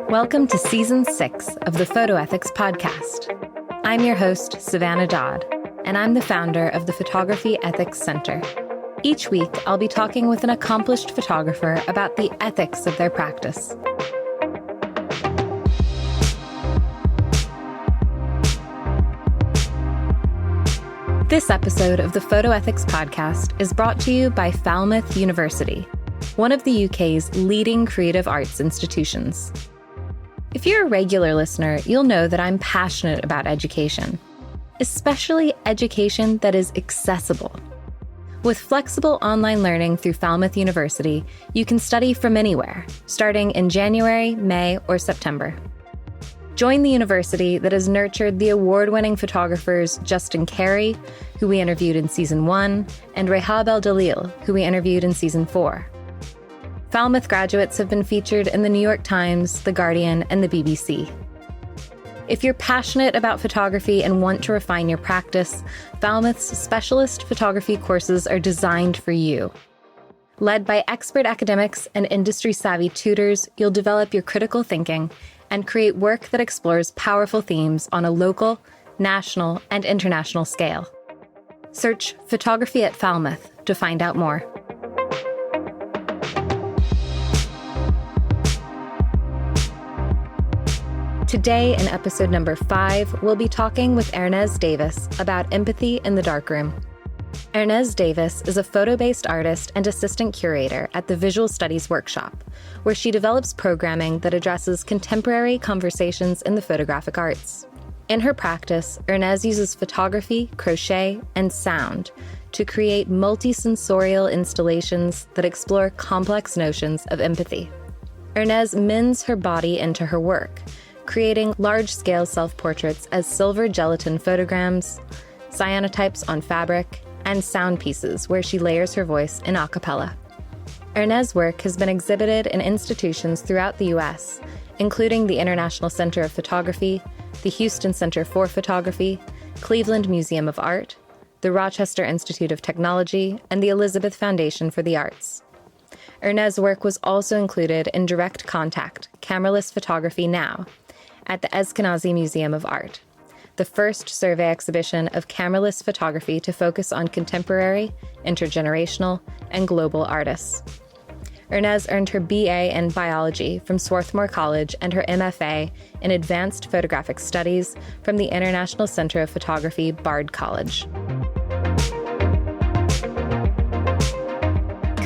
Welcome to Season 6 of the Photo Ethics Podcast. I'm your host, Savannah Dodd, and I'm the founder of the Photography Ethics Center. Each week, I'll be talking with an accomplished photographer about the ethics of their practice. This episode of the Photo Ethics Podcast is brought to you by Falmouth University, one of the UK's leading creative arts institutions. If you're a regular listener, you'll know that I'm passionate about education, especially education that is accessible. With flexible online learning through Falmouth University, you can study from anywhere, starting in January, May, or September. Join the university that has nurtured the award-winning photographers Justin Carey, who we interviewed in Season 1, and Rehab El-Dalil, who we interviewed in Season 4. Falmouth graduates have been featured in the New York Times, The Guardian, and the BBC. If you're passionate about photography and want to refine your practice, Falmouth's specialist photography courses are designed for you. Led by expert academics and industry-savvy tutors, you'll develop your critical thinking and create work that explores powerful themes on a local, national, and international scale. Search Photography at Falmouth to find out more. Today, in episode number 5, we'll be talking with Hernease Davis about empathy in the darkroom. Hernease Davis is a photo-based artist and assistant curator at the Visual Studies Workshop, where she develops programming that addresses contemporary conversations in the photographic arts. In her practice, Hernease uses photography, crochet, and sound to create multisensorial installations that explore complex notions of empathy. Hernease mends her body into her work, creating large-scale self-portraits as silver gelatin photograms, cyanotypes on fabric, and sound pieces where she layers her voice in a cappella. Hernease's work has been exhibited in institutions throughout the U.S., including the International Center of Photography, the Houston Center for Photography, Cleveland Museum of Art, the Rochester Institute of Technology, and the Elizabeth Foundation for the Arts. Hernease's work was also included in Direct Contact, Cameraless Photography Now, at the Eskenazi Museum of Art, the first survey exhibition of cameraless photography to focus on contemporary, intergenerational, and global artists. Hernease earned her BA in biology from Swarthmore College and her MFA in advanced photographic studies from the International Center of Photography, Bard College.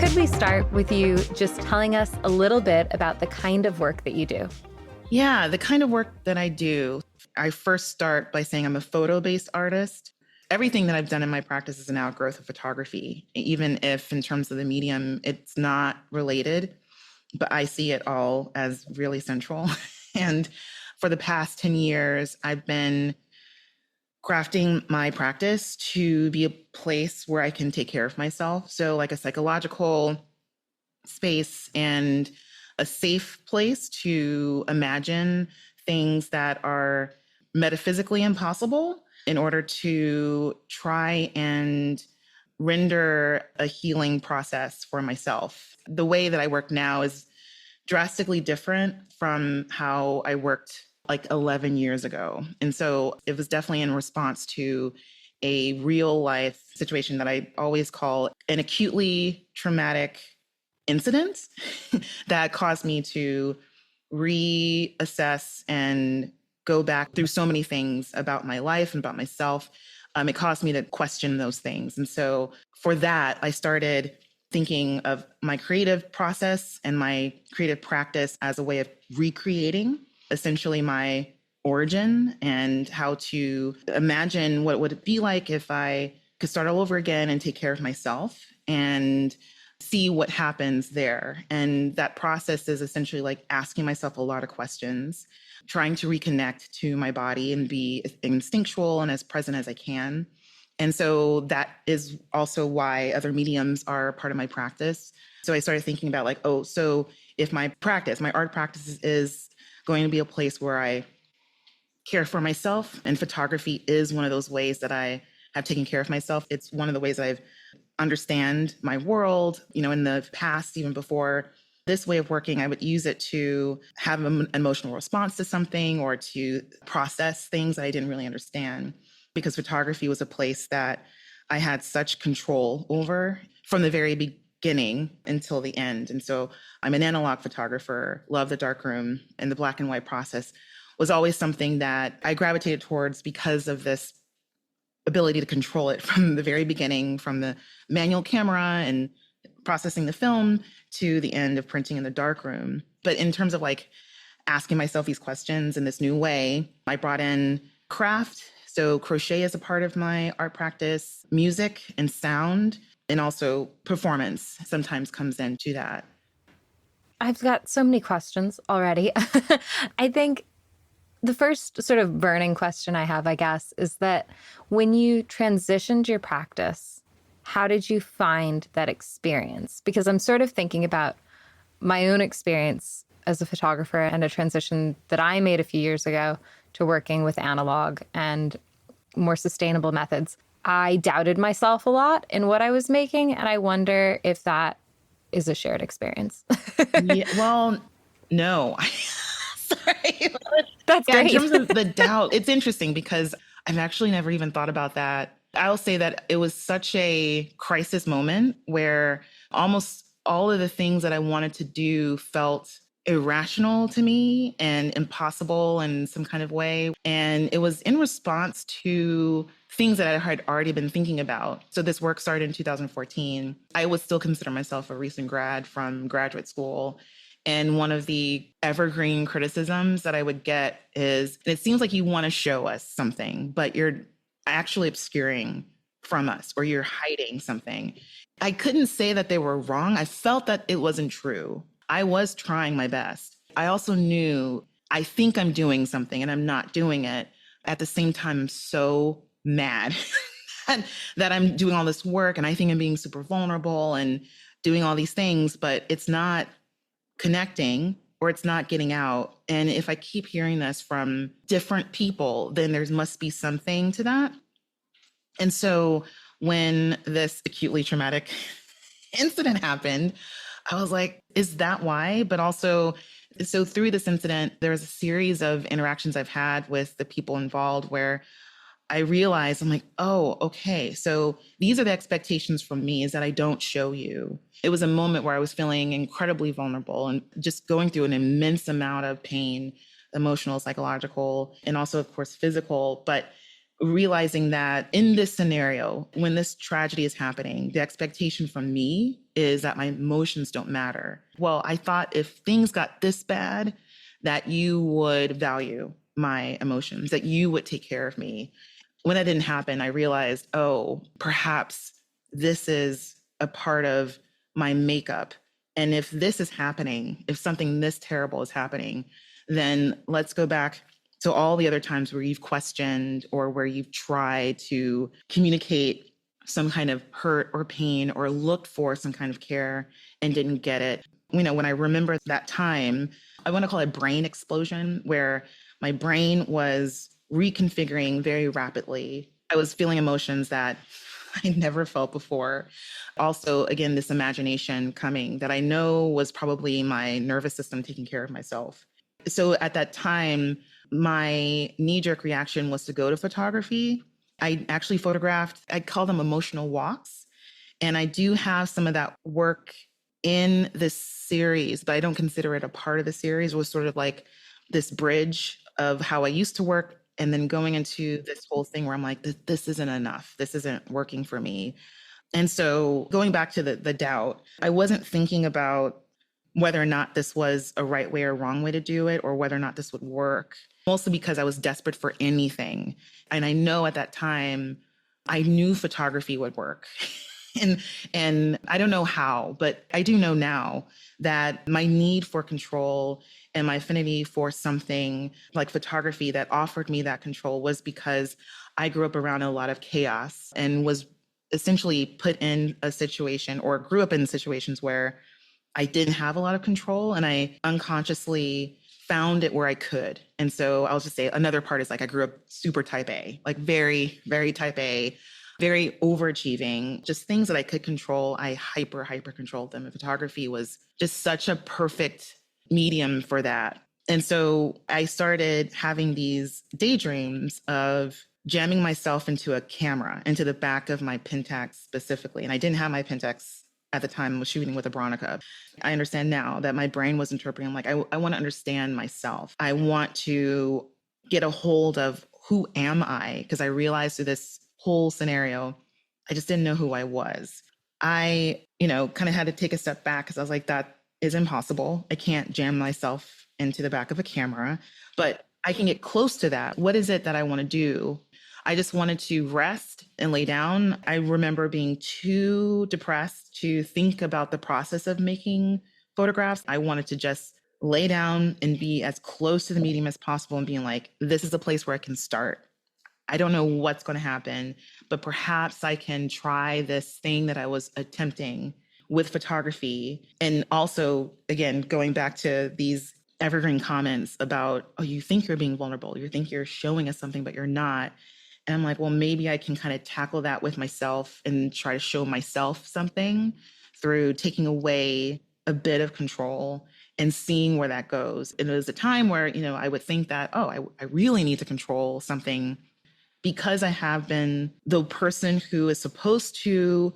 Could we start with you just telling us a little bit about the kind of work that you do? Yeah, the kind of work that I do, I first start by saying I'm a photo-based artist. Everything that I've done in my practice is an outgrowth of photography, even if in terms of the medium, it's not related, but I see it all as really central. And for the past 10 years, I've been crafting my practice to be a place where I can take care of myself. So like a psychological space and a safe place to imagine things that are metaphysically impossible in order to try and render a healing process for myself. The way that I work now is drastically different from how I worked like 11 years ago. And so it was definitely in response to a real life situation that I always call an acutely traumatic incident that caused me to reassess and go back through so many things about my life and about myself. It caused me to question those things. And so for that, I started thinking of my creative process and my creative practice as a way of recreating essentially my origin and how to imagine what would it be like if I could start all over again and take care of myself and see what happens there. And that process is essentially like asking myself a lot of questions, trying to reconnect to my body and be instinctual and as present as I can. And so that is also why other mediums are part of my practice. So I started thinking about like, oh, so if my practice, my art practice is going to be a place where I care for myself, and photography is one of those ways that I have taken care of myself. It's one of the ways I've understand my world. You know, in the past, even before This way of working, I would use it to have an emotional response to something or to process things I didn't really understand, because photography was a place that I had such control over from the very beginning until the end. And so I'm an analog photographer, love the darkroom, and the black and white process was always something that I gravitated towards because of this ability to control it from the very beginning, from the manual camera and processing the film to the end of printing in the darkroom. But in terms of like asking myself these questions in this new way, I brought in craft. So crochet is a part of my art practice, music and sound, and also performance sometimes comes into that. I've got so many questions already. I think the first sort of burning question I have, I guess, is that when you transitioned your practice, how did you find that experience? Because I'm sort of thinking about my own experience as a photographer and a transition that I made a few years ago to working with analog and more sustainable methods. I doubted myself a lot in what I was making, and I wonder if that is a shared experience. Yeah, well, no. Sorry. That's great. In terms of the doubt, it's interesting because I've actually never even thought about that. I'll say that it was such a crisis moment where almost all of the things that I wanted to do felt irrational to me and impossible in some kind of way. And it was in response to things that I had already been thinking about. So this work started in 2014. I would still consider myself a recent grad from graduate school. And one of the evergreen criticisms that I would get is, it seems like you want to show us something, but you're actually obscuring from us, or you're hiding something. I couldn't say that they were wrong. I felt that it wasn't true. I was trying my best. I also knew I think I'm doing something and I'm not doing it. At the same time, I'm so mad that I'm doing all this work and I think I'm being super vulnerable and doing all these things, but it's not connecting or it's not getting out. And if I keep hearing this from different people, then there must be something to that. And so when this acutely traumatic incident happened, I was like, is that why? But also, so through this incident, there was a series of interactions I've had with the people involved where I realized, I'm like, oh, okay. So these are the expectations from me, is that I don't show you. It was a moment where I was feeling incredibly vulnerable and just going through an immense amount of pain, emotional, psychological, and also, of course, physical. But realizing that in this scenario, when this tragedy is happening, the expectation from me is that my emotions don't matter. Well, I thought if things got this bad, that you would value my emotions, that you would take care of me. When that didn't happen, I realized, oh, perhaps this is a part of my makeup. And if this is happening, if something this terrible is happening, then let's go back to all the other times where you've questioned or where you've tried to communicate some kind of hurt or pain or looked for some kind of care and didn't get it. You know, when I remember that time, I want to call it brain explosion, where my brain was reconfiguring very rapidly. I was feeling emotions that I never felt before. Also, again, this imagination coming that I know was probably my nervous system taking care of myself. So at that time, my knee-jerk reaction was to go to photography. I actually photographed, I call them emotional walks. And I do have some of that work in this series, but I don't consider it a part of the series. It was sort of like this bridge of how I used to work and then going into this whole thing where I'm like, this isn't enough. This isn't working for me. And so going back to the doubt, I wasn't thinking about whether or not this was a right way or wrong way to do it, or whether or not this would work, mostly because I was desperate for anything. And I know at that time, I knew photography would work. And I don't know how, but I do know now that my need for control and my affinity for something like photography that offered me that control was because I grew up around a lot of chaos and was essentially put in a situation, or grew up in situations where I didn't have a lot of control, and I unconsciously found it where I could. And so I'll just say another part is like I grew up super type A, like very, very type A. very overachieving, just things that I could control. I hyper controlled them. And photography was just such a perfect medium for that. And so I started having these daydreams of jamming myself into a camera, into the back of my Pentax specifically. And I didn't have my Pentax at the time. I was shooting with a Bronica. I understand now that my brain was interpreting. I'm like, I want to understand myself. I want to get a hold of who am I? Because I realized through this whole scenario, I just didn't know who I was. I, kind of had to take a step back because I was like, that is impossible. I can't jam myself into the back of a camera, but I can get close to that. What is it that I want to do? I just wanted to rest and lay down. I remember being too depressed to think about the process of making photographs. I wanted to just lay down and be as close to the medium as possible and being like, this is a place where I can start. I don't know what's going to happen, but perhaps I can try this thing that I was attempting with photography. And also, again, going back to these evergreen comments about, oh, you think you're being vulnerable. You think you're showing us something, but you're not. And I'm like, well, maybe I can kind of tackle that with myself and try to show myself something through taking away a bit of control and seeing where that goes. And it was a time where, I would think that, oh, I really need to control something because I have been the person who is supposed to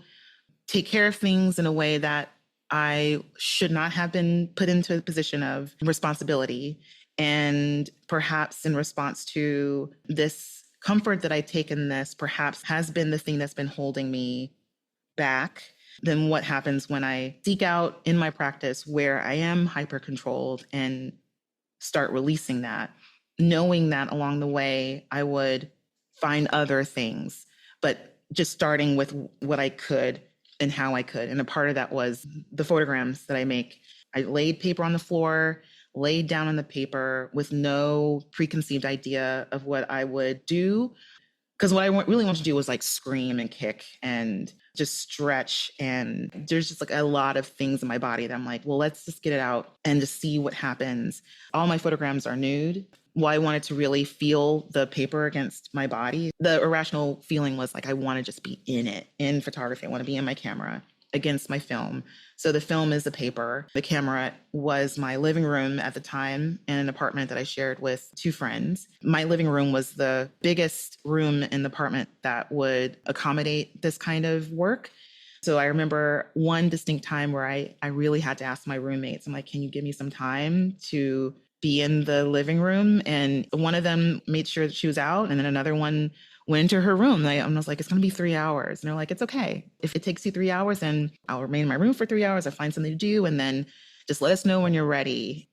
take care of things in a way that I should not have been put into a position of responsibility. And perhaps in response to this comfort that I take in this, perhaps has been the thing that's been holding me back. Then what happens when I seek out in my practice where I am hyper controlled and start releasing that, knowing that along the way I would find other things, but just starting with what I could and how I could. And a part of that was the photograms that I make. I laid paper on the floor, laid down on the paper with no preconceived idea of what I would do. Because what I really wanted to do was like scream and kick and just stretch. And there's just like a lot of things in my body that I'm like, well, let's just get it out and just see what happens. All my photograms are nude. Well, I wanted to really feel the paper against my body. The irrational feeling was like, I want to just be in it, in photography. I want to be in my camera against my film. So the film is the paper. The camera was my living room at the time in an apartment that I shared with two friends. My living room was the biggest room in the apartment that would accommodate this kind of work. So I remember one distinct time where I really had to ask my roommates, I'm like, can you give me some time to be in the living room? And one of them made sure that she was out, and then another one went into her room. I was like, it's going to be 3 hours. And they're like, it's okay. If it takes you 3 hours, then I'll remain in my room for 3 hours. I'll find something to do. And then just let us know when you're ready.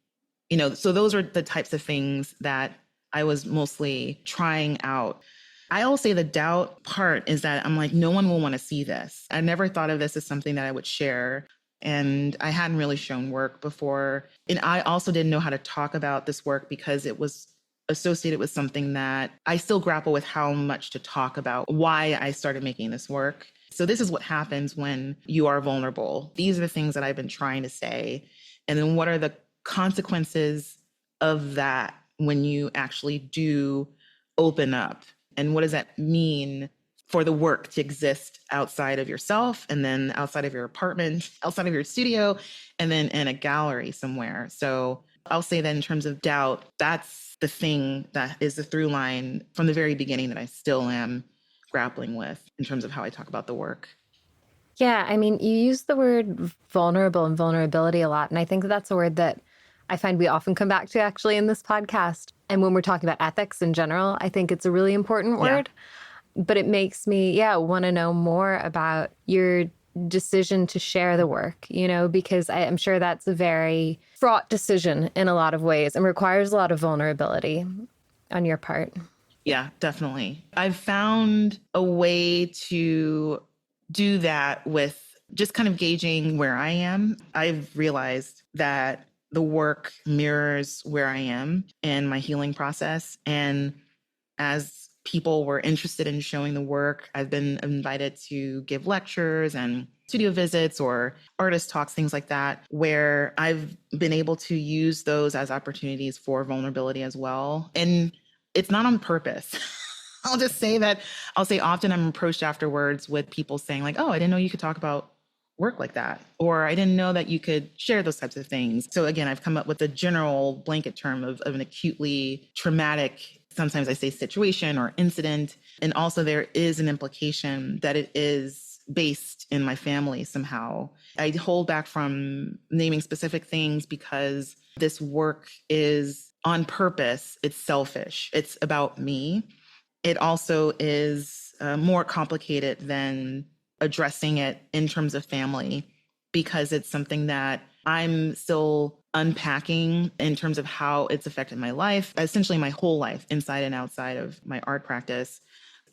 So those are the types of things that I was mostly trying out. I will say the doubt part is that I'm like, no one will want to see this. I never thought of this as something that I would share. And I hadn't really shown work before. And I also didn't know how to talk about this work because it was associated with something that I still grapple with how much to talk about, why I started making this work. So this is what happens when you are vulnerable. These are the things that I've been trying to say. And then what are the consequences of that when you actually do open up? And what does that mean for the work to exist outside of yourself and then outside of your apartment, outside of your studio, and then in a gallery somewhere? So I'll say that in terms of doubt, that's the thing that is the through line from the very beginning that I still am grappling with in terms of how I talk about the work. Yeah, I mean, you use the word vulnerable and vulnerability a lot. And I think that's a word that I find we often come back to actually in this podcast. And when we're talking about ethics in general, I think it's a really important word. Yeah. But it makes me, want to know more about your decision to share the work, because I'm sure that's a very fraught decision in a lot of ways and requires a lot of vulnerability on your part. Yeah, definitely. I've found a way to do that with just kind of gauging where I am. I've realized that the work mirrors where I am in my healing process. And as people were interested in showing the work, I've been invited to give lectures and studio visits or artist talks, things like that, where I've been able to use those as opportunities for vulnerability as well. And it's not on purpose. I'll just say that I'll say often I'm approached afterwards with people saying like, oh, I didn't know you could talk about work like that, or I didn't know that you could share those types of things. So again, I've come up with a general blanket term of an acutely traumatic, sometimes I say situation or incident. And also there is an implication that it is based in my family somehow. I hold back from naming specific things because this work is on purpose. It's selfish. It's about me. It also is more complicated than addressing it in terms of family, because it's something that I'm still unpacking in terms of how it's affected my life, essentially my whole life, inside and outside of my art practice.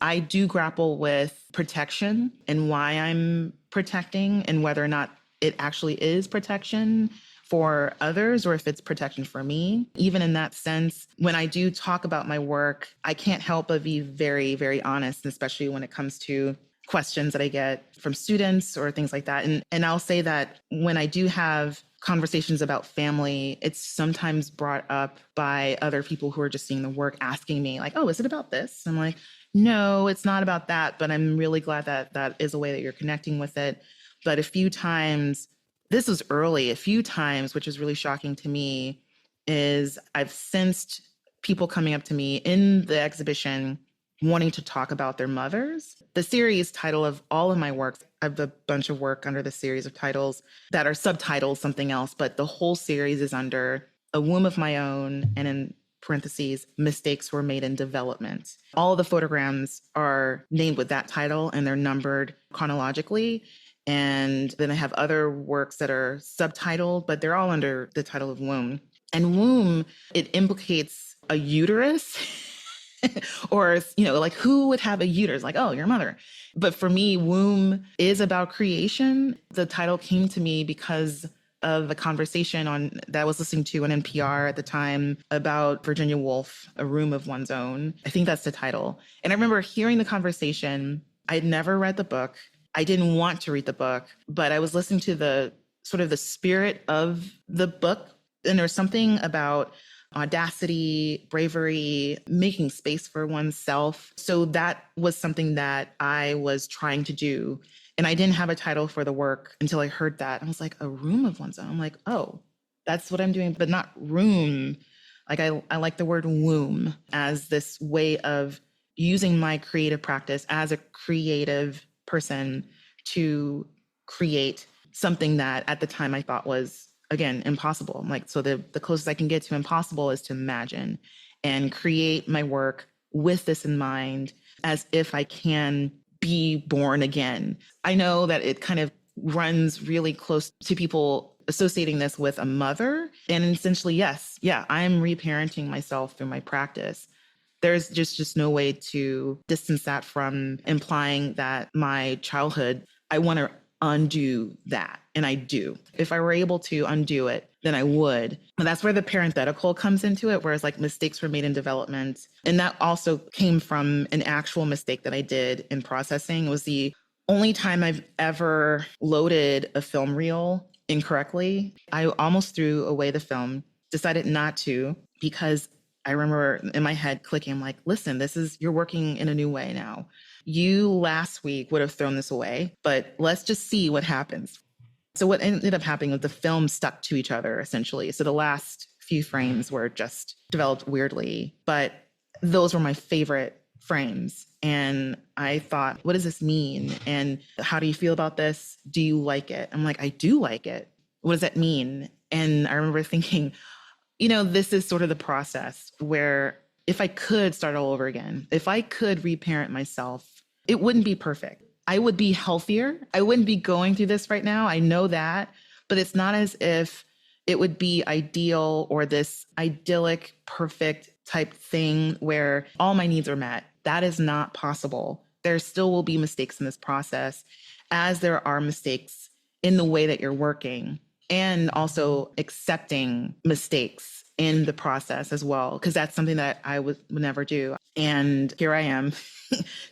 I do grapple with protection and why I'm protecting and whether or not it actually is protection for others or if it's protection for me. Even in that sense, when I do talk about my work, I can't help but be very, very honest, especially when it comes to questions that I get from students or things like that. And I'll say that when I do have conversations about family, it's sometimes brought up by other people who are just seeing the work asking me like, oh, is it about this? I'm like, no, it's not about that, but I'm really glad that that is a way that you're connecting with it. But a few times, this was early, a few times, which is really shocking to me, is I've sensed people coming up to me in the exhibition wanting to talk about their mothers. The series title of all of my works, I have a bunch of work under the series of titles that are subtitled something else, but the whole series is under A Womb of My Own, and in parentheses, Mistakes Were Made in Development. All the photograms are named with that title and they're numbered chronologically. And then I have other works that are subtitled, but they're all under the title of Womb. And womb, it implicates a uterus. Or, like who would have a uterus? Like, oh, your mother. But for me, womb is about creation. The title came to me because of the conversation that I was listening to on NPR at the time about Virginia Woolf, A Room of One's Own. I think that's the title. And I remember hearing the conversation. I'd never read the book. I didn't want to read the book, but I was listening to the sort of the spirit of the book. And there's something about audacity, bravery, making space for oneself. So that was something that I was trying to do. And I didn't have a title for the work until I heard that. I was like, A Room of One's Own. I'm like, oh, that's what I'm doing, but not room. Like I like the word womb as this way of using my creative practice as a creative person to create something that at the time I thought was, again, impossible. I'm like, so the closest I can get to impossible is to imagine and create my work with this in mind, as if I can be born again. I know that it kind of runs really close to people associating this with a mother. And essentially, yes, yeah, I'm reparenting myself through my practice. There's just no way to distance that from implying that my childhood, I want to undo that. And I do. If I were able to undo it, then I would. And that's where the parenthetical comes into it, whereas like mistakes were made in development. And that also came from an actual mistake that I did in processing. It was the only time I've ever loaded a film reel incorrectly. I almost threw away the film, decided not to, because I remember in my head clicking, I'm like, listen, you're working in a new way now. You last week would have thrown this away, but let's just see what happens. So what ended up happening was the film stuck to each other, essentially. So the last few frames were just developed weirdly, but those were my favorite frames. And I thought, what does this mean? And how do you feel about this? Do you like it? I'm like, I do like it. What does that mean? And I remember thinking, this is sort of the process where if I could start all over again, if I could reparent myself, it wouldn't be perfect. I would be healthier. I wouldn't be going through this right now. I know that, but it's not as if it would be ideal or this idyllic, perfect type thing where all my needs are met. That is not possible. There still will be mistakes in this process, as there are mistakes in the way that you're working, and also accepting mistakes in the process as well, because that's something that I would never do. And here I am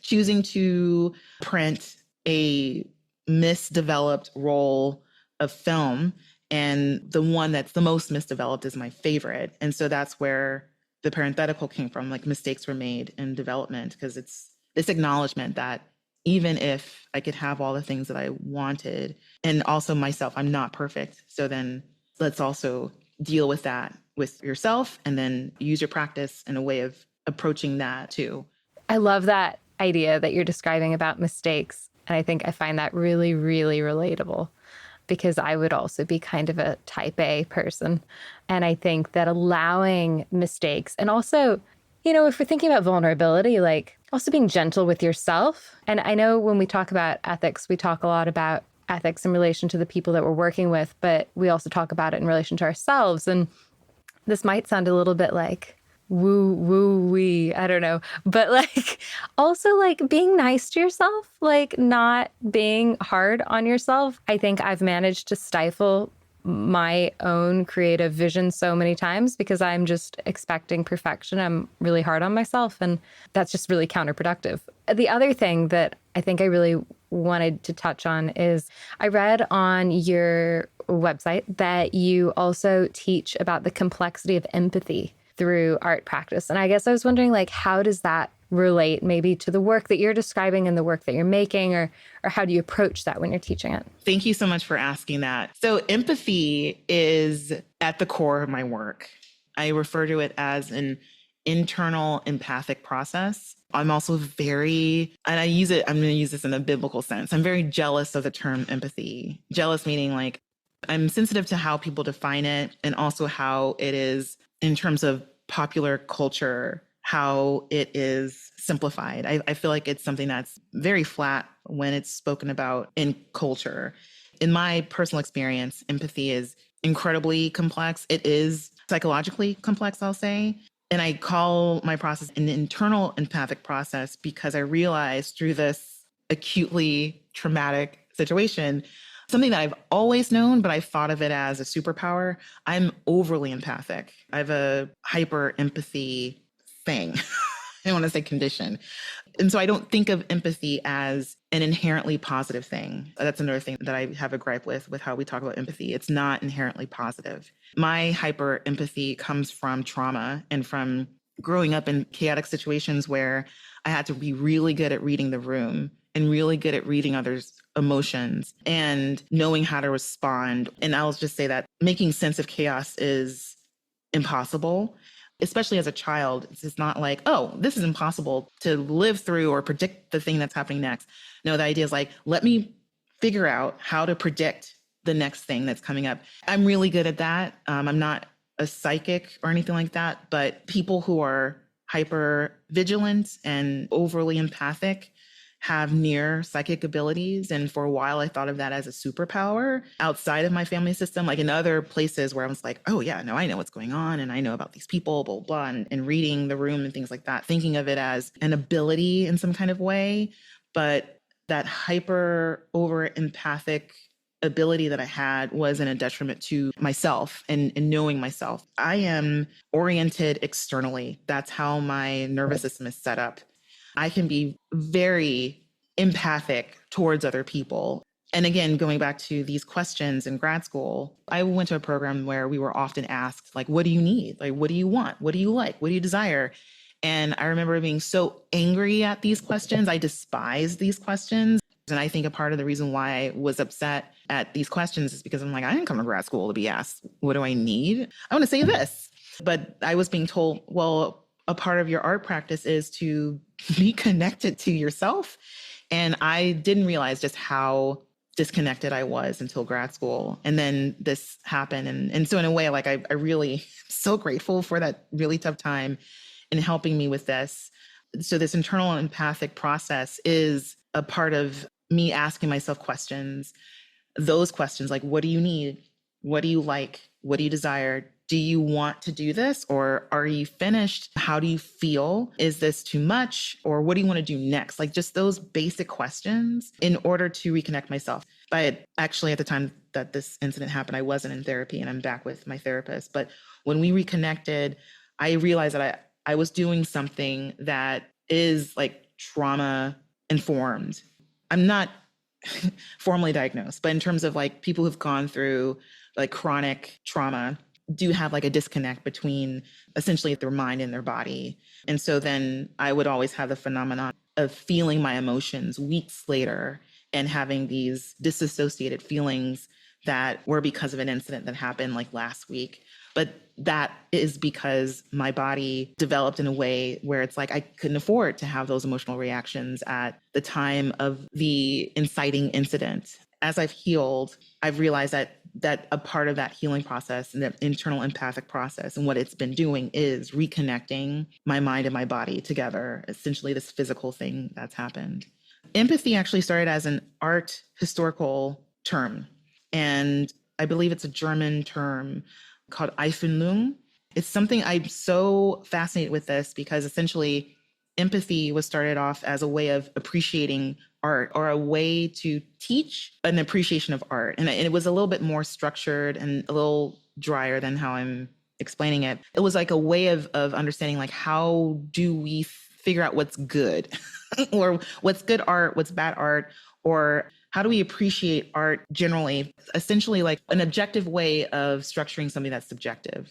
choosing to print a misdeveloped roll of film, and the one that's the most misdeveloped is my favorite. And so that's where the parenthetical came from, like mistakes were made in development, because it's this acknowledgement that even if I could have all the things that I wanted, and also myself, I'm not perfect. So then let's also deal with that with yourself, and then use your practice in a way of approaching that too. I love that idea that you're describing about mistakes. And I think I find that really, really relatable, because I would also be kind of a type A person. And I think that allowing mistakes, and also, if we're thinking about vulnerability, like also being gentle with yourself. And I know when we talk about ethics, we talk a lot about ethics in relation to the people that we're working with, but we also talk about it in relation to ourselves. And this might sound a little bit like woo-wee, I don't know. But like also like being nice to yourself, like not being hard on yourself. I think I've managed to stifle my own creative vision so many times because I'm just expecting perfection. I'm really hard on myself, and that's just really counterproductive. The other thing that I think I really wanted to touch on is I read on your website that you also teach about the complexity of empathy through art practice. And I guess I was wondering, like, how does that relate maybe to the work that you're describing and the work that you're making, or how do you approach that when you're teaching it? Thank you so much for asking that. So empathy is at the core of my work. I refer to it as an internal empathic process. I'm also very, and I'm going to use this in a biblical sense. I'm very jealous of the term empathy. Jealous meaning like I'm sensitive to how people define it, and also how it is in terms of popular culture, how it is simplified. I feel like it's something that's very flat when it's spoken about in culture. In my personal experience, empathy is incredibly complex. It is psychologically complex, I'll say. And I call my process an internal empathic process because I realized through this acutely traumatic situation, something that I've always known, but I thought of it as a superpower. I'm overly empathic. I have a hyper empathy thing. I don't want to say condition. And so I don't think of empathy as an inherently positive thing. That's another thing that I have a gripe with how we talk about empathy. It's not inherently positive. My hyper empathy comes from trauma and from growing up in chaotic situations where I had to be really good at reading the room and really good at reading others' emotions and knowing how to respond. And I'll just say that making sense of chaos is impossible. Especially as a child, it's not like, oh, this is impossible to live through or predict the thing that's happening next. No, the idea is like, let me figure out how to predict the next thing that's coming up. I'm really good at that. I'm not a psychic or anything like that, but people who are hyper vigilant and overly empathic have near psychic abilities. And for a while, I thought of that as a superpower outside of my family system, like in other places where I was like, oh yeah, no, I know what's going on. And I know about these people, blah, blah, and reading the room and things like that, thinking of it as an ability in some kind of way. But that hyper over empathic ability that I had was in a detriment to myself and knowing myself. I am oriented externally. That's how my nervous system is set up. I can be very empathic towards other people. And again, going back to these questions in grad school, I went to a program where we were often asked, like, what do you need? Like, what do you want? What do you like? What do you desire? And I remember being so angry at these questions. I despised these questions. And I think a part of the reason why I was upset at these questions is because I'm like, I didn't come to grad school to be asked, what do I need? I want to say this. But I was being told, well, a part of your art practice is to be connected to yourself. And I didn't realize just how disconnected I was until grad school. And then this happened. And so in a way, like I really am so grateful for that really tough time in helping me with this. So this internal empathic process is a part of me asking myself questions, those questions like, what do you need? What do you like? What do you desire? Do you want to do this, or are you finished? How do you feel? Is this too much? Or what do you want to do next? Like just those basic questions in order to reconnect myself. But actually at the time that this incident happened, I wasn't in therapy and I'm back with my therapist. But when we reconnected, I realized that I was doing something that is like trauma informed. I'm not formally diagnosed, but in terms of like people who've gone through like chronic trauma, do have like a disconnect between essentially their mind and their body. And so then I would always have the phenomenon of feeling my emotions weeks later and having these disassociated feelings that were because of an incident that happened like last week. But that is because my body developed in a way where it's like I couldn't afford to have those emotional reactions at the time of the inciting incident. As I've healed, I've realized that a part of that healing process and the internal empathic process and what it's been doing is reconnecting my mind and my body together, essentially this physical thing that's happened. Empathy actually started as an art historical term, and I believe it's a German term called Einfühlung. It's something I'm so fascinated with this because essentially empathy was started off as a way of appreciating art or a way to teach an appreciation of art. And it was a little bit more structured and a little drier than how I'm explaining it. It was like a way of understanding like how do we figure out what's good or what's good art, what's bad art, or how do we appreciate art generally? Essentially like an objective way of structuring something that's subjective.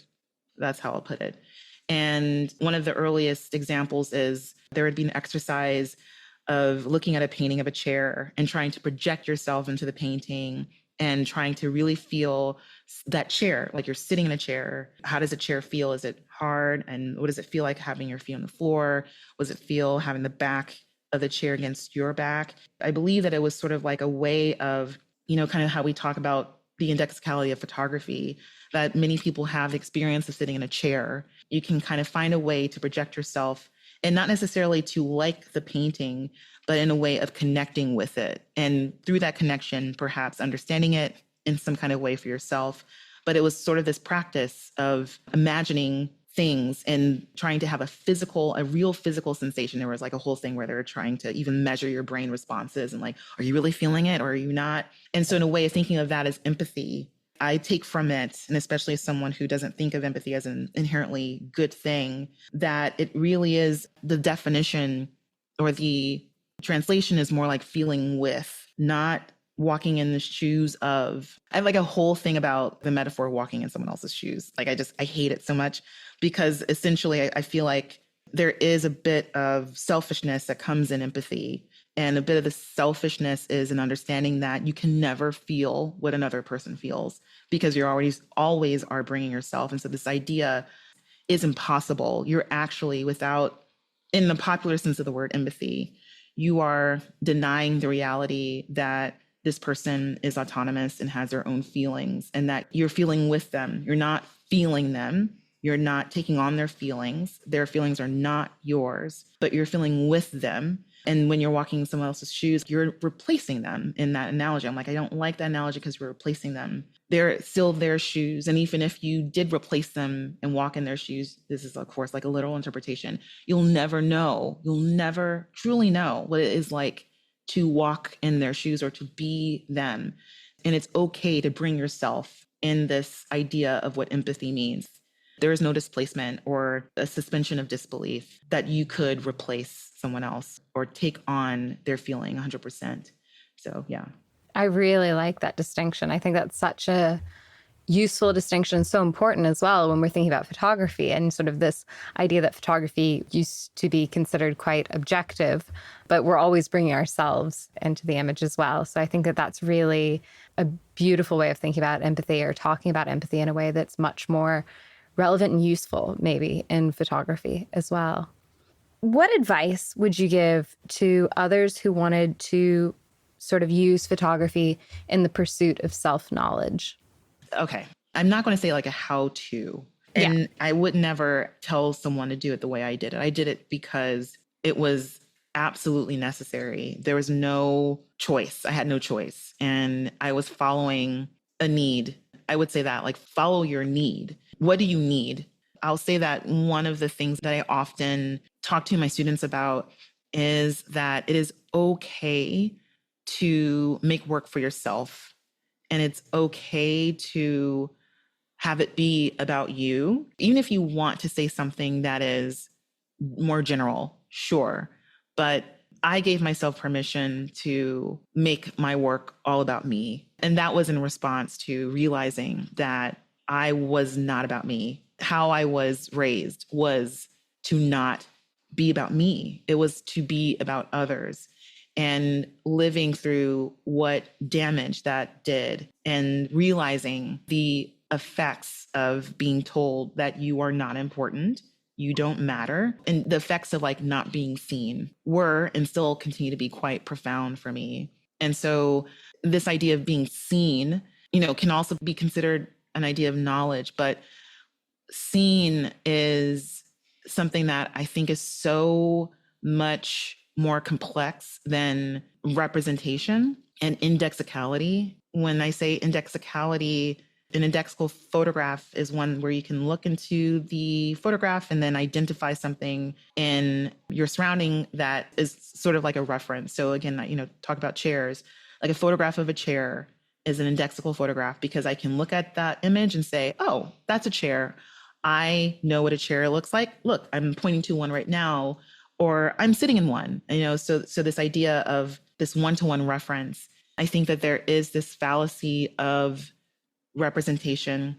That's how I'll put it. And one of the earliest examples is there would be an exercise of looking at a painting of a chair and trying to project yourself into the painting and trying to really feel that chair, like you're sitting in a chair. How does a chair feel? Is it hard? And what does it feel like having your feet on the floor? What does it feel having the back of the chair against your back? I believe that it was sort of like a way of, kind of how we talk about the indexicality of photography, that many people have the experience of sitting in a chair. You can kind of find a way to project yourself and not necessarily to like the painting, but in a way of connecting with it. And through that connection, perhaps understanding it in some kind of way for yourself. But it was sort of this practice of imagining things and trying to have a real physical sensation. There was like a whole thing where they were trying to even measure your brain responses and like, are you really feeling it or are you not? And so in a way of thinking of that as empathy, I take from it, and especially as someone who doesn't think of empathy as an inherently good thing, that it really is the definition or the translation is more like feeling with, not walking in the shoes of. I have like a whole thing about the metaphor of walking in someone else's shoes. Like I hate it so much because essentially I feel like there is a bit of selfishness that comes in empathy. And a bit of the selfishness is an understanding that you can never feel what another person feels because you're always are bringing yourself. And so this idea is impossible. You're actually in the popular sense of the word empathy, you are denying the reality that this person is autonomous and has their own feelings and that you're feeling with them. You're not feeling them. You're not taking on their feelings. Their feelings are not yours, but you're feeling with them. And when you're walking in someone else's shoes, you're replacing them in that analogy. I'm like, I don't like that analogy because you're replacing them. They're still their shoes. And even if you did replace them and walk in their shoes, this is, of course, like a literal interpretation, you'll never truly know what it is like to walk in their shoes or to be them. And it's okay to bring yourself in this idea of what empathy means. There is no displacement or a suspension of disbelief that you could replace someone else or take on their feeling 100%. So, yeah. I really like that distinction. I think that's such a useful distinction, so important as well when we're thinking about photography and sort of this idea that photography used to be considered quite objective, but we're always bringing ourselves into the image as well. So I think that that's really a beautiful way of thinking about empathy or talking about empathy in a way that's much more relevant and useful maybe in photography as well. What advice would you give to others who wanted to sort of use photography in the pursuit of self-knowledge? Okay. I'm not going to say like a how-to. And I would never tell someone to do it the way I did it. I did it because it was absolutely necessary. There was no choice. I had no choice. And I was following a need. I would say that, like, follow your need. What do you need? I'll say that one of the things that I often talk to my students about is that it is okay to make work for yourself. And it's okay to have it be about you. Even if you want to say something that is more general, sure. But I gave myself permission to make my work all about me. And that was in response to realizing that I was not about me. How I was raised was to not be about me. It was to be about others, and living through what damage that did and realizing the effects of being told that you are not important, you don't matter. And the effects of like not being seen were and still continue to be quite profound for me. And so this idea of being seen, can also be considered an idea of knowledge, but seen is something that I think is so much more complex than representation and indexicality. When I say indexicality, an indexical photograph is one where you can look into the photograph and then identify something in your surrounding that is sort of like a reference. So again, talk about chairs. Like a photograph of a chair is an indexical photograph because I can look at that image and say, oh, that's a chair. I know what a chair looks like. Look, I'm pointing to one right now, or I'm sitting in one. So this idea of this one-to-one reference, I think that there is this fallacy of representation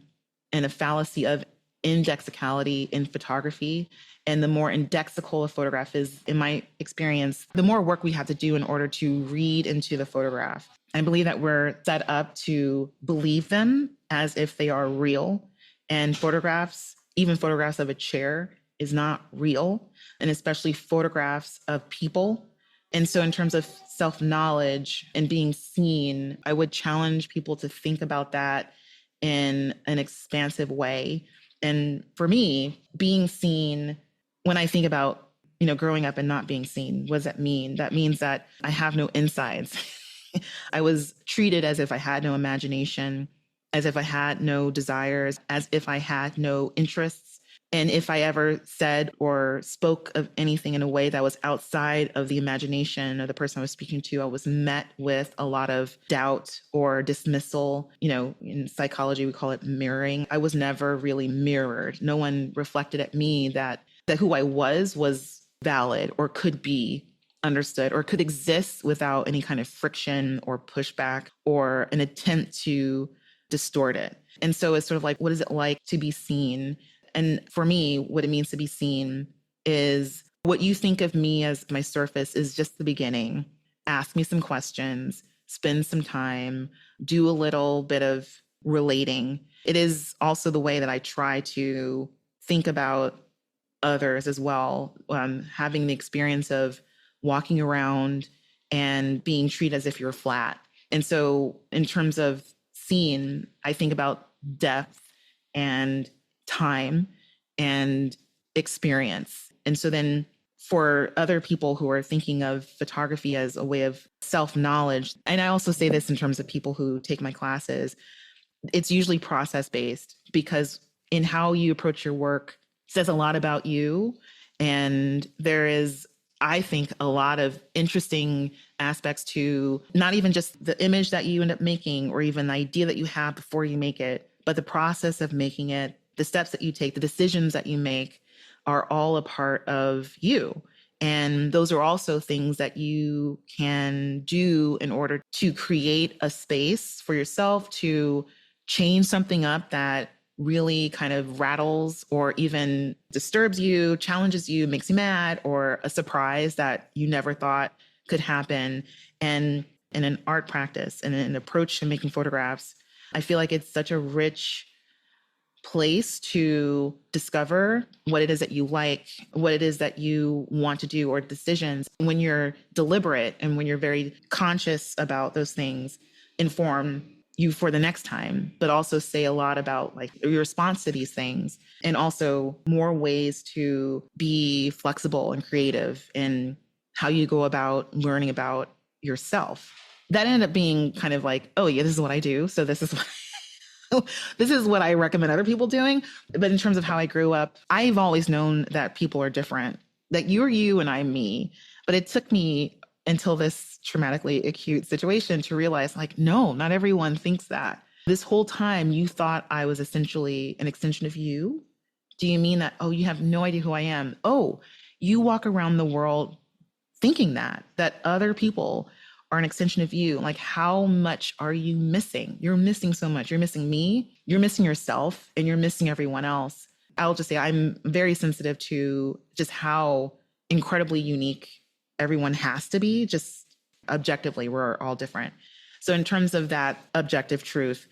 and a fallacy of indexicality in photography. And the more indexical a photograph is, in my experience, the more work we have to do in order to read into the photograph. I believe that we're set up to believe them as if they are real. And photographs, even photographs of a chair, is not real, and especially photographs of people. And so in terms of self-knowledge and being seen, I would challenge people to think about that in an expansive way. And for me, being seen, when I think about, growing up and not being seen, what does that mean? That means that I have no insides. I was treated as if I had no imagination, as if I had no desires, as if I had no interests. And if I ever said or spoke of anything in a way that was outside of the imagination of the person I was speaking to, I was met with a lot of doubt or dismissal. In psychology, we call it mirroring. I was never really mirrored. No one reflected at me that who I was valid or could be understood or could exist without any kind of friction or pushback or an attempt to distort it. And so it's sort of like, what is it like to be seen? And for me, what it means to be seen is what you think of me as my surface is just the beginning. Ask me some questions, spend some time, do a little bit of relating. It is also the way that I try to think about others as well, having the experience of walking around and being treated as if you're flat. And so in terms of seen, I think about depth and time and experience. And so then for other people who are thinking of photography as a way of self-knowledge, and I also say this in terms of people who take my classes, it's usually process-based because in how you approach your work says a lot about you. And there is, I think, a lot of interesting aspects to not even just the image that you end up making or even the idea that you have before you make it, but the process of making it, the steps that you take, the decisions that you make are all a part of you. And those are also things that you can do in order to create a space for yourself to change something up that really kind of rattles or even disturbs you, challenges you, makes you mad, or a surprise that you never thought could happen. And in an art practice and an approach to making photographs, I feel like it's such a rich place to discover what it is that you like, what it is that you want to do, or decisions. When you're deliberate and when you're very conscious about those things, inform you for the next time, but also say a lot about like your response to these things, and also more ways to be flexible and creative in how you go about learning about yourself. That ended up being kind of like, oh yeah, this is what I do. So this is what this is what I recommend other people doing. But in terms of how I grew up, I've always known that people are different, that you're you and I'm me. But it took me until this traumatically acute situation to realize, like, no, not everyone thinks that. This whole time you thought I was essentially an extension of you. Do you mean that, oh, you have no idea who I am? Oh, you walk around the world thinking that other people are an extension of you. Like, how much are you missing? You're missing so much. You're missing me, you're missing yourself, and you're missing everyone else. I'll just say I'm very sensitive to just how incredibly unique everyone has to be. Just objectively, we're all different. So in terms of that objective truth,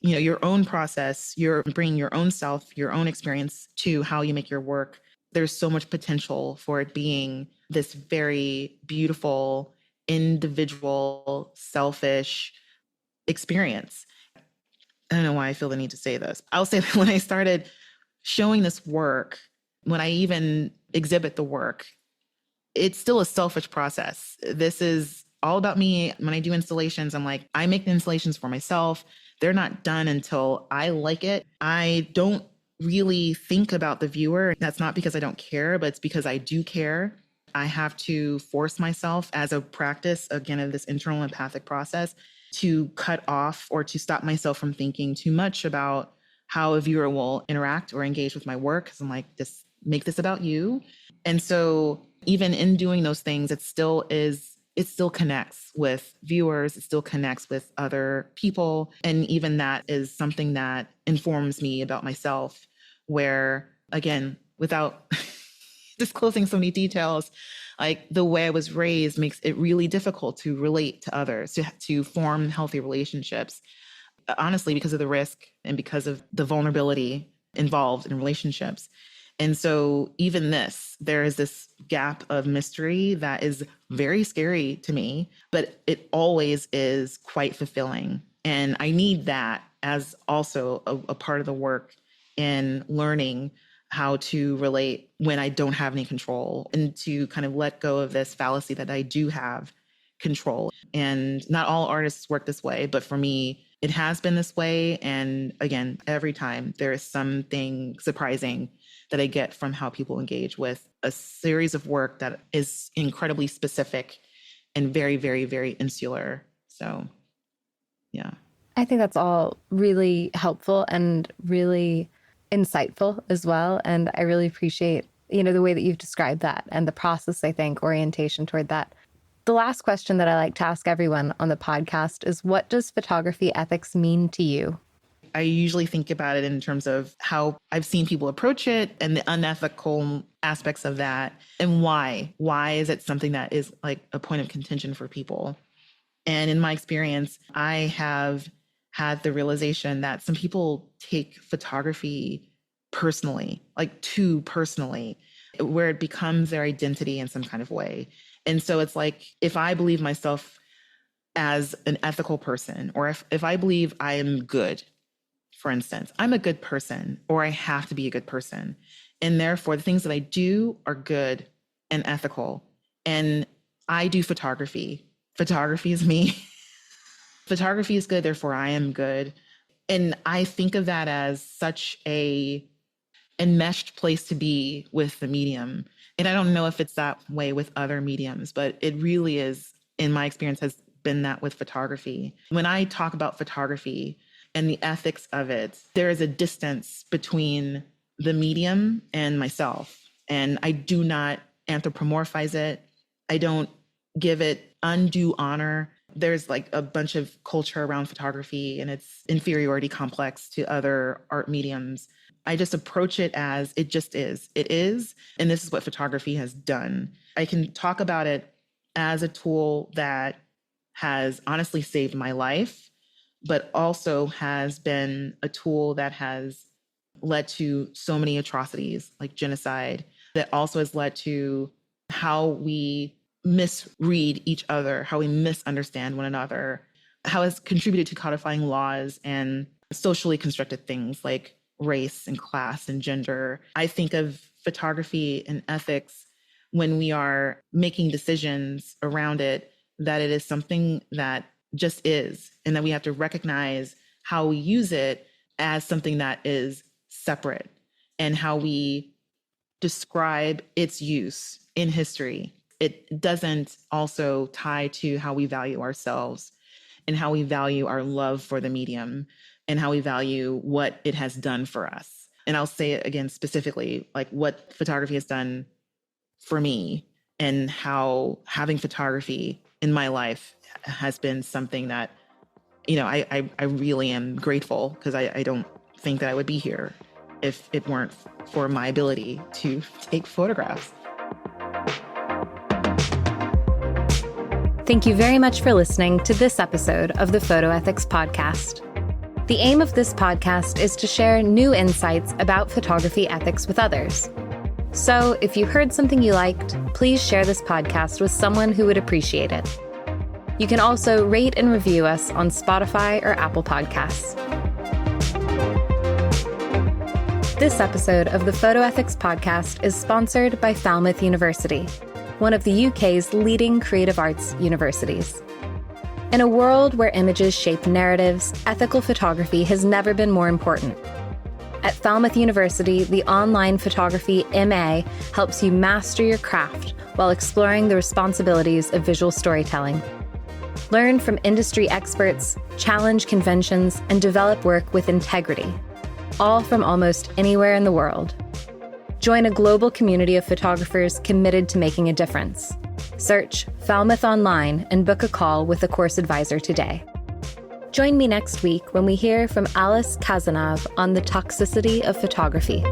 your own process, you're bringing your own self, your own experience to how you make your work. There's so much potential for it being this very beautiful, individual, selfish experience. I don't know why I feel the need to say this. I'll say that when I started showing this work, when I even exhibit the work, it's still a selfish process. This is all about me. When I do installations, I'm like, I make the installations for myself. They're not done until I like it. I don't really think about the viewer. That's not because I don't care, but it's because I do care. I have to force myself as a practice, again, of this internal empathic process, to cut off or to stop myself from thinking too much about how a viewer will interact or engage with my work. Because I'm like, just make this about you. And so even in doing those things, it still connects with viewers. It still connects with other people. And even that is something that informs me about myself, where, again, without disclosing so many details, like the way I was raised makes it really difficult to relate to others, to form healthy relationships, honestly, because of the risk and because of the vulnerability involved in relationships. And so even there is this gap of mystery that is very scary to me, but it always is quite fulfilling. And I need that as also a part of the work in learning how to relate when I don't have any control, and to kind of let go of this fallacy that I do have control. And not all artists work this way, but for me, it has been this way. And again, every time there is something surprising that I get from how people engage with a series of work that is incredibly specific and very, very, very insular. So, yeah. I think that's all really helpful and really insightful as well. And I really appreciate, the way that you've described that and the process, I think, orientation toward that. The last question that I like to ask everyone on the podcast is, what does photography ethics mean to you? I usually think about it in terms of how I've seen people approach it and the unethical aspects of that, and why. Why is it something that is like a point of contention for people? And in my experience, I have had the realization that some people take photography personally, like too personally, where it becomes their identity in some kind of way. And so it's like, if I believe myself as an ethical person, or if I believe I am good, for instance, I'm a good person, or I have to be a good person. And therefore, the things that I do are good and ethical. And I do photography. Photography is me. Photography is good, therefore I am good. And I think of that as such a enmeshed place to be with the medium. And I don't know if it's that way with other mediums, but it really is, in my experience, has been that with photography. When I talk about photography and the ethics of it, there is a distance between the medium and myself. And I do not anthropomorphize it. I don't give it undue honor. There's like a bunch of culture around photography and its inferiority complex to other art mediums. I just approach it as it just is. It is. And this is what photography has done. I can talk about it as a tool that has honestly saved my life, but also has been a tool that has led to so many atrocities like genocide, that also has led to how we misread each other, how we misunderstand one another, how it's contributed to codifying laws and socially constructed things like race and class and gender. I think of photography and ethics when we are making decisions around it, that it is something that just is, and that we have to recognize how we use it as something that is separate, and how we describe its use in history. It doesn't also tie to how we value ourselves and how we value our love for the medium and how we value what it has done for us. And I'll say it again specifically, like what photography has done for me, and how having photography in my life has been something that, I really am grateful, because I don't think that I would be here if it weren't for my ability to take photographs. Thank you very much for listening to this episode of the Photo Ethics Podcast. The aim of this podcast is to share new insights about photography ethics with others. So if you heard something you liked, please share this podcast with someone who would appreciate it. You can also rate and review us on Spotify or Apple Podcasts. This episode of the Photo Ethics Podcast is sponsored by Falmouth University, one of the UK's leading creative arts universities. In a world where images shape narratives, ethical photography has never been more important. At Falmouth University, the online photography MA helps you master your craft while exploring the responsibilities of visual storytelling. Learn from industry experts, challenge conventions, and develop work with integrity, all from almost anywhere in the world. Join a global community of photographers committed to making a difference. Search Falmouth online and book a call with a course advisor today. Join me next week when we hear from Alice Kazanav on the toxicity of photography.